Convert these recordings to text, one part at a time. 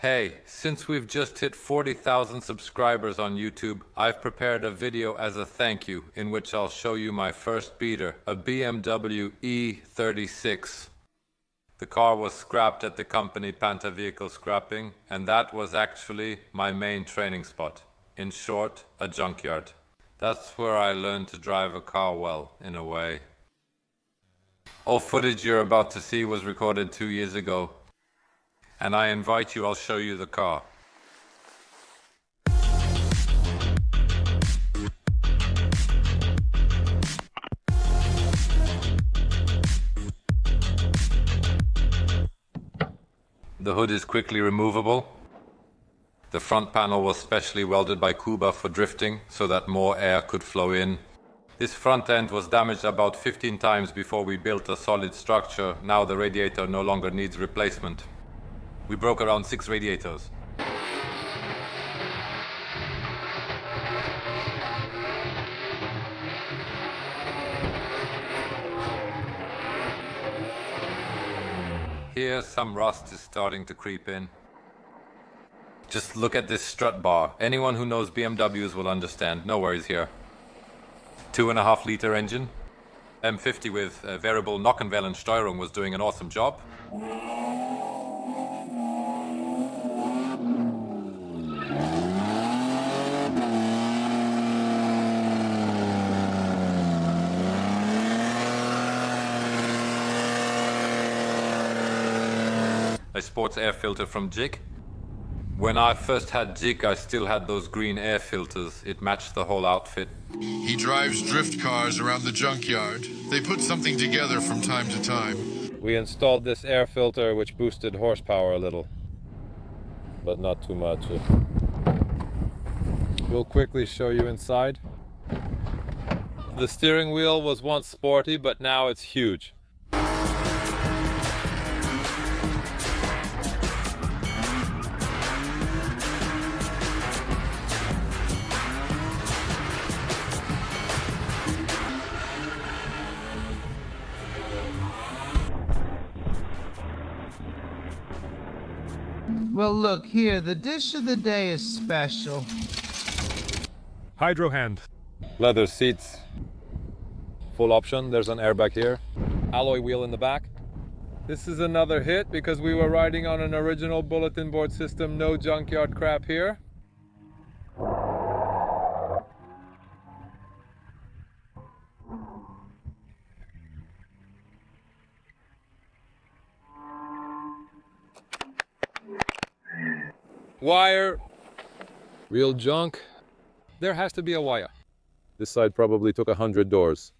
Hey, since we've just hit 40,000 subscribers on YouTube, I've prepared a video as a thank you in which I'll show you my first beater, a BMW E36. The car was scrapped at the company Panta Vehicle Scrapping, and that was actually my main training spot. In short, a junkyard. That's where I learned to drive a car well, in a way. All footage you're about to see was recorded 2 years ago. And I invite you, I'll show you the car. The hood is quickly removable. The front panel was specially welded by Kuba for drifting so that more air could flow in. This front end was damaged about 15 times before we built a solid structure. Now the radiator no longer needs replacement. We broke around 6 radiators. Here, some rust is starting to creep in. Just look at this strut bar. Anyone who knows BMWs will understand. No worries here. 2.5 liter engine. M50 with variable Nockenwellensteuerung was doing an awesome job. A sports air filter from HUCCI. When I first had HUCCI, I still had those green air filters. It matched the whole outfit. He drives drift cars around the junkyard. They put something together from time to time. We installed this air filter which boosted horsepower a little, but not too much. We'll quickly show you inside. The steering wheel was once sporty, but now it's huge. Well, look here, the dish of the day is special. Hydro hand. Leather seats. Full option. There's an airbag here. Alloy wheel in the back. This is another hit because we were riding on an original bulletin board system. No junkyard crap here. Wire. Real junk. There has to be a wire. This side probably took 100 doors.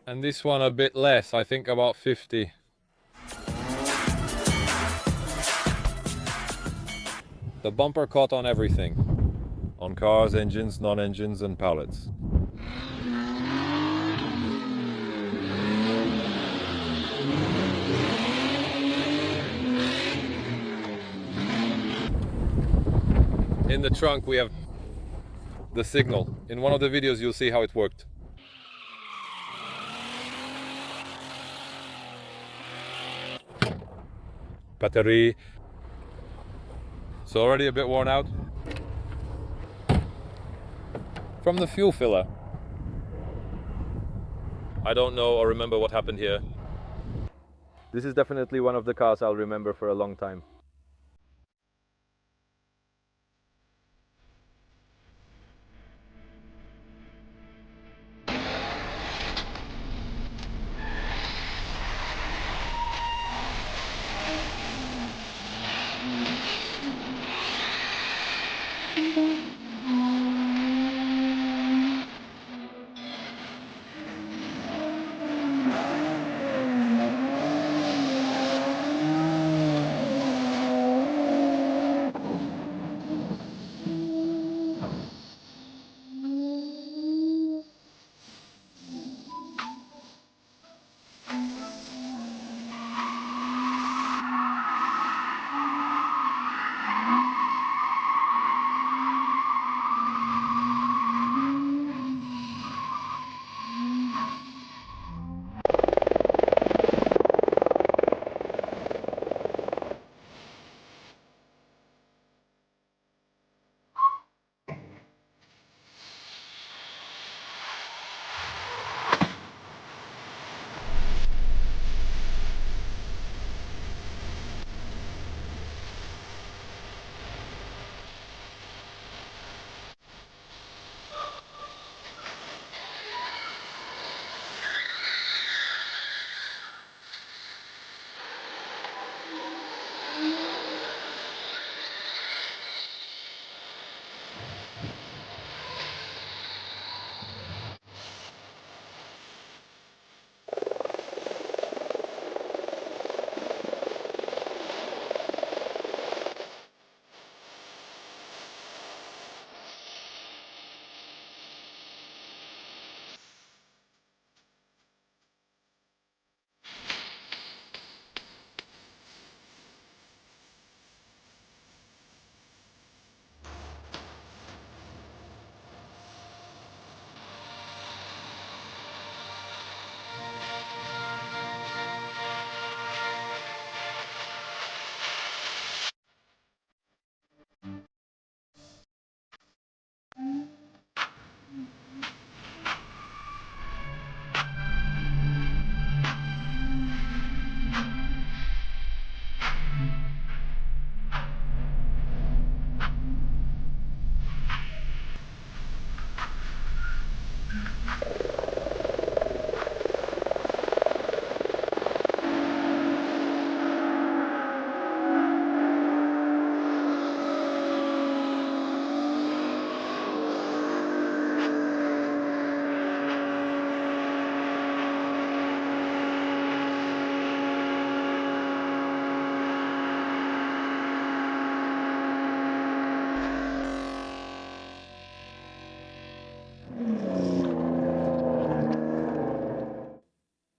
And this one a bit less, I think about 50. The bumper caught on everything. On cars, engines, non-engines, and pallets. In the trunk we have the signal. In one of the videos you'll see how it worked. Battery. It's already a bit worn out. From the fuel filler. I don't know or remember what happened here. This is definitely one of the cars I'll remember for a long time.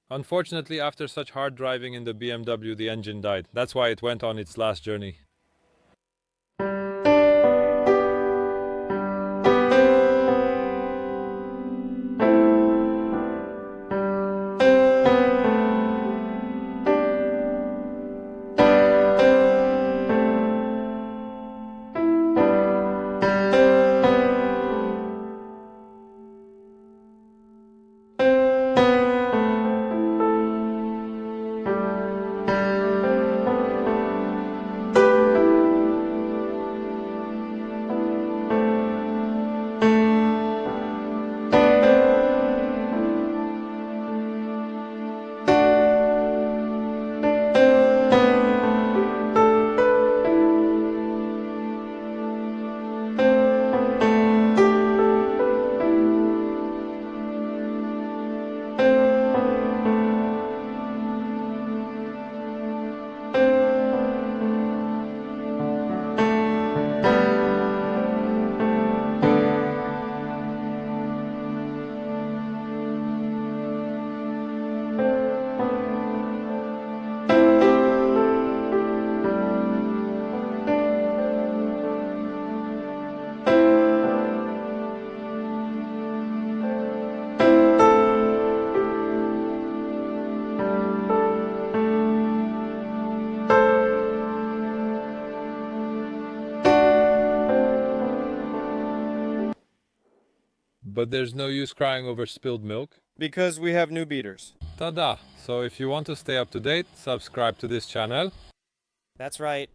Unfortunately, after such hard driving in the BMW, the engine died. That's why it went on its last journey. But there's no use crying over spilled milk. Because we have new beaters. Ta-da! So if you want to stay up to date, subscribe to this channel. That's right.